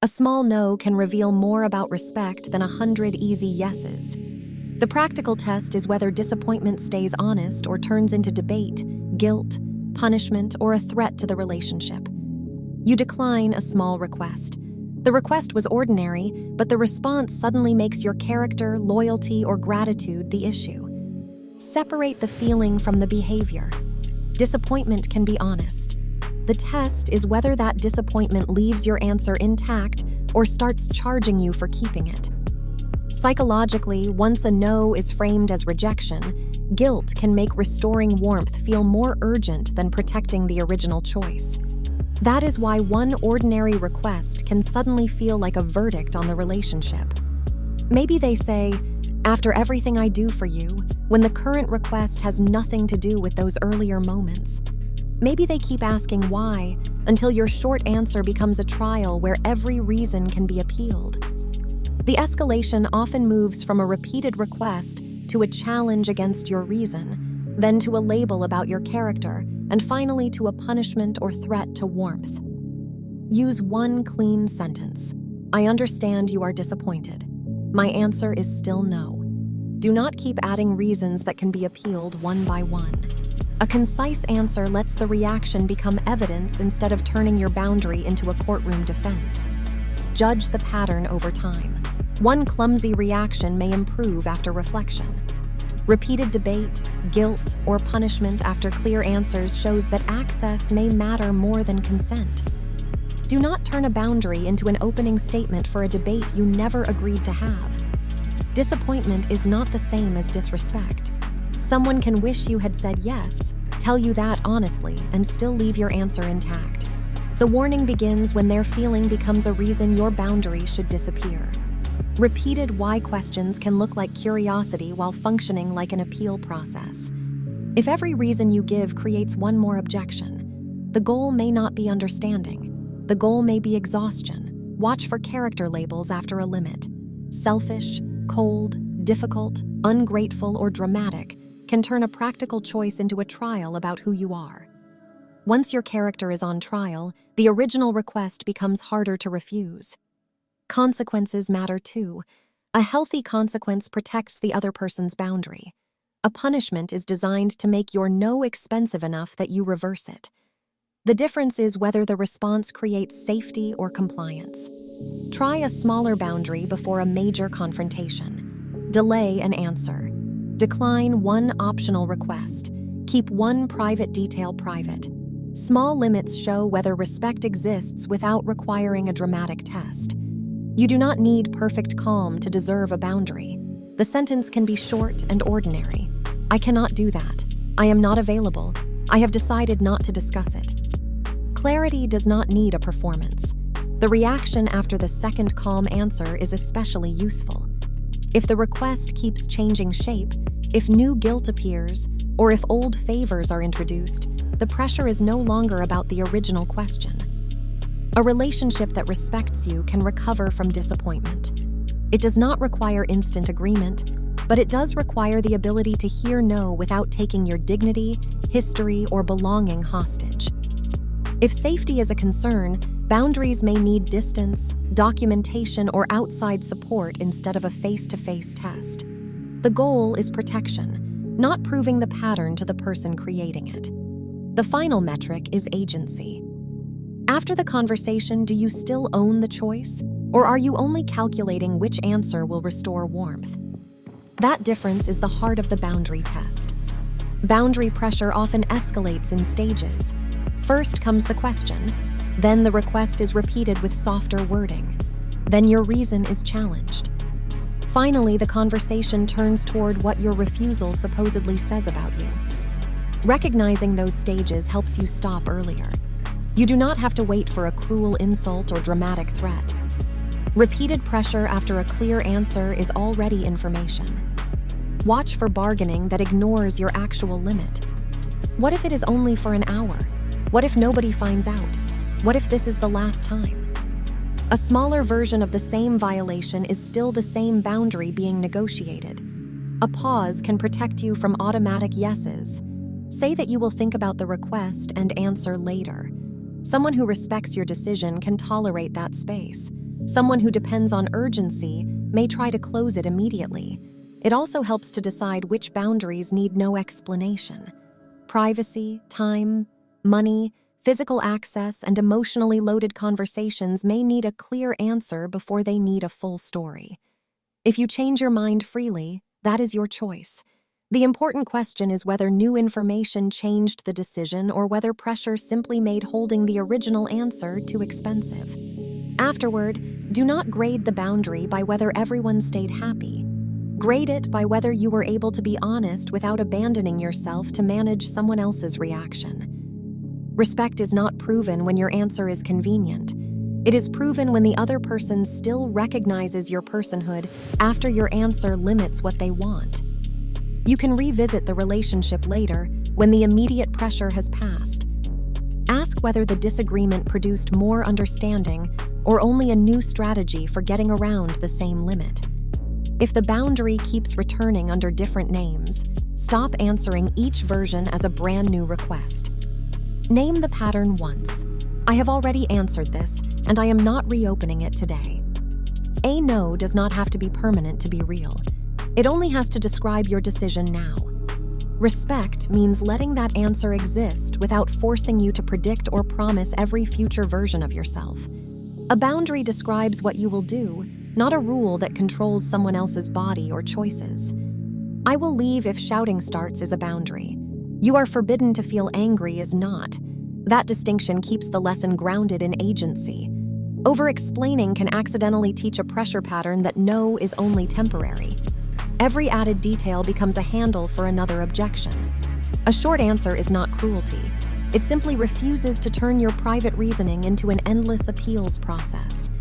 A small no can reveal more about respect than 100 easy yeses. The practical test is whether disappointment stays honest or turns into debate, guilt, punishment, or a threat to the relationship. You decline a small request. The request was ordinary, but the response suddenly makes your character, loyalty, or gratitude the issue. Separate the feeling from the behavior. Disappointment can be honest. The test is whether that disappointment leaves your answer intact or starts charging you for keeping it. Psychologically, once a no is framed as rejection, guilt can make restoring warmth feel more urgent than protecting the original choice. That is why one ordinary request can suddenly feel like a verdict on the relationship. Maybe they say, "After everything I do for you," when the current request has nothing to do with those earlier moments. Maybe they keep asking why until your short answer becomes a trial where every reason can be appealed. The escalation often moves from a repeated request to a challenge against your reason, then to a label about your character, and finally to a punishment or threat to warmth. Use one clean sentence. "I understand you are disappointed. My answer is still no." Do not keep adding reasons that can be appealed one by one. A concise answer lets the reaction become evidence instead of turning your boundary into a courtroom defense. Judge the pattern over time. One clumsy reaction may improve after reflection. Repeated debate, guilt, or punishment after clear answers shows that access may matter more than consent. Do not turn a boundary into an opening statement for a debate you never agreed to have. Disappointment is not the same as disrespect. Someone can wish you had said yes, tell you that honestly, and still leave your answer intact. The warning begins when their feeling becomes a reason your boundary should disappear. Repeated why questions can look like curiosity while functioning like an appeal process. If every reason you give creates one more objection, the goal may not be understanding. The goal may be exhaustion. Watch for character labels after a limit. Selfish, cold, difficult, ungrateful, or dramatic can turn a practical choice into a trial about who you are. Once your character is on trial, the original request becomes harder to refuse. Consequences matter too. A healthy consequence protects the other person's boundary. A punishment is designed to make your no expensive enough that you reverse it. The difference is whether the response creates safety or compliance. Try a smaller boundary before a major confrontation. Delay an answer. Decline one optional request. Keep one private detail private. Small limits show whether respect exists without requiring a dramatic test. You do not need perfect calm to deserve a boundary. The sentence can be short and ordinary. "I cannot do that. I am not available. I have decided not to discuss it." Clarity does not need a performance. The reaction after the second calm answer is especially useful. If the request keeps changing shape, if new guilt appears, or if old favors are introduced, the pressure is no longer about the original question. A relationship that respects you can recover from disappointment. It does not require instant agreement, but it does require the ability to hear no without taking your dignity, history, or belonging hostage. If safety is a concern, boundaries may need distance, documentation, or outside support instead of a face-to-face test. The goal is protection, not proving the pattern to the person creating it. The final metric is agency. After the conversation, do you still own the choice, or are you only calculating which answer will restore warmth? That difference is the heart of the boundary test. Boundary pressure often escalates in stages. First comes the question, then the request is repeated with softer wording, then your reason is challenged. Finally, the conversation turns toward what your refusal supposedly says about you. Recognizing those stages helps you stop earlier. You do not have to wait for a cruel insult or dramatic threat. Repeated pressure after a clear answer is already information. Watch for bargaining that ignores your actual limit. What if it is only for an hour? What if nobody finds out? What if this is the last time? A smaller version of the same violation is still the same boundary being negotiated. A pause can protect you from automatic yeses. Say that you will think about the request and answer later. Someone who respects your decision can tolerate that space. Someone who depends on urgency may try to close it immediately. It also helps to decide which boundaries need no explanation. Privacy, time, money, physical access, and emotionally loaded conversations may need a clear answer before they need a full story. If you change your mind freely, that is your choice. The important question is whether new information changed the decision or whether pressure simply made holding the original answer too expensive. Afterward, do not grade the boundary by whether everyone stayed happy. Grade it by whether you were able to be honest without abandoning yourself to manage someone else's reaction. Respect is not proven when your answer is convenient. It is proven when the other person still recognizes your personhood after your answer limits what they want. You can revisit the relationship later when the immediate pressure has passed. Ask whether the disagreement produced more understanding or only a new strategy for getting around the same limit. If the boundary keeps returning under different names, stop answering each version as a brand new request. Name the pattern once. I have already answered this, and I am not reopening it today. A no does not have to be permanent to be real. It only has to describe your decision now. Respect means letting that answer exist without forcing you to predict or promise every future version of yourself. A boundary describes what you will do, not a rule that controls someone else's body or choices. I will leave if shouting starts is a boundary. You are forbidden to feel angry is not. That distinction keeps the lesson grounded in agency. Over-explaining can accidentally teach a pressure pattern that no is only temporary. Every added detail becomes a handle for another objection. A short answer is not cruelty. It simply refuses to turn your private reasoning into an endless appeals process.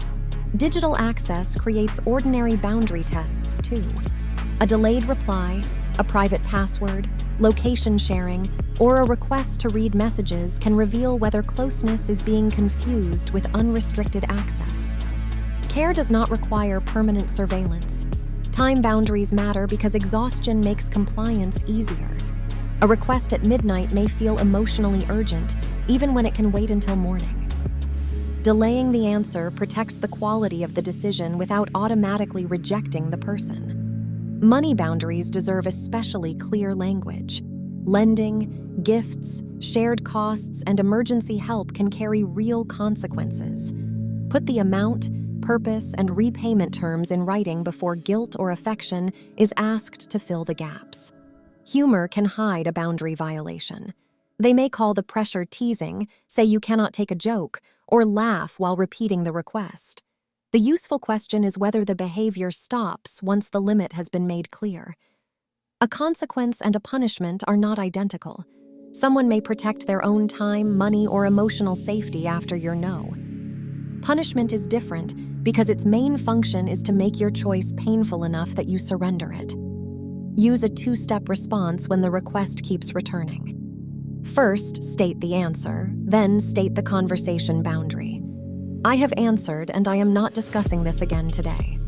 Digital access creates ordinary boundary tests too. A delayed reply, a private password, location sharing, or a request to read messages can reveal whether closeness is being confused with unrestricted access. Care does not require permanent surveillance. Time boundaries matter because exhaustion makes compliance easier. A request at midnight may feel emotionally urgent, even when it can wait until morning. Delaying the answer protects the quality of the decision without automatically rejecting the person. Money boundaries deserve especially clear language. Lending, gifts, shared costs, and emergency help can carry real consequences. Put the amount, purpose, and repayment terms in writing before guilt or affection is asked to fill the gaps. Humor can hide a boundary violation. They may call the pressure teasing, say you cannot take a joke, or laugh while repeating the request. The useful question is whether the behavior stops once the limit has been made clear. A consequence and a punishment are not identical. Someone may protect their own time, money, or emotional safety after your no. Punishment is different because its main function is to make your choice painful enough that you surrender it. Use a two-step response when the request keeps returning. First, state the answer, then state the conversation boundary. I have answered, and I am not discussing this again today.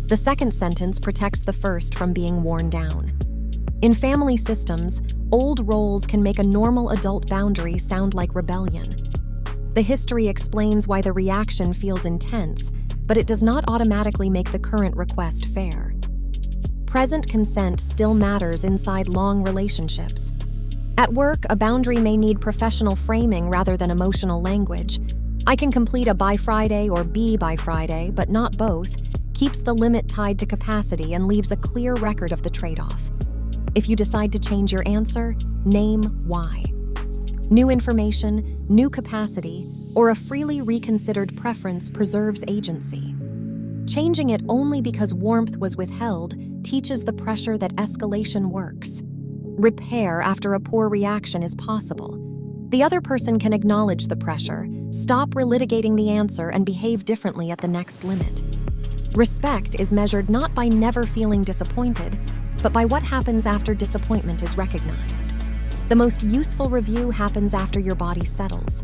The second sentence protects the first from being worn down. In family systems, old roles can make a normal adult boundary sound like rebellion. The history explains why the reaction feels intense, but it does not automatically make the current request fair. Present consent still matters inside long relationships. At work, a boundary may need professional framing rather than emotional language. I can complete a by Friday or be by Friday, but not both, keeps the limit tied to capacity and leaves a clear record of the trade-off. If you decide to change your answer, name why. New information, new capacity, or a freely reconsidered preference preserves agency. Changing it only because warmth was withheld teaches the pressure that escalation works. Repair after a poor reaction is possible. The other person can acknowledge the pressure, stop relitigating the answer, and behave differently at the next limit. Respect is measured not by never feeling disappointed, but by what happens after disappointment is recognized. The most useful review happens after your body settles.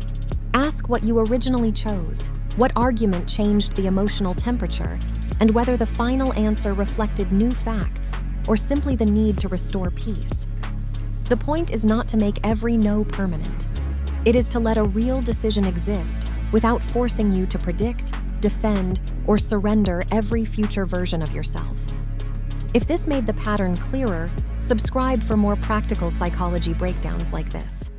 Ask what you originally chose, what argument changed the emotional temperature, and whether the final answer reflected new facts or simply the need to restore peace. The point is not to make every no permanent. It is to let a real decision exist without forcing you to predict, defend, or surrender every future version of yourself. If this made the pattern clearer, subscribe for more practical psychology breakdowns like this.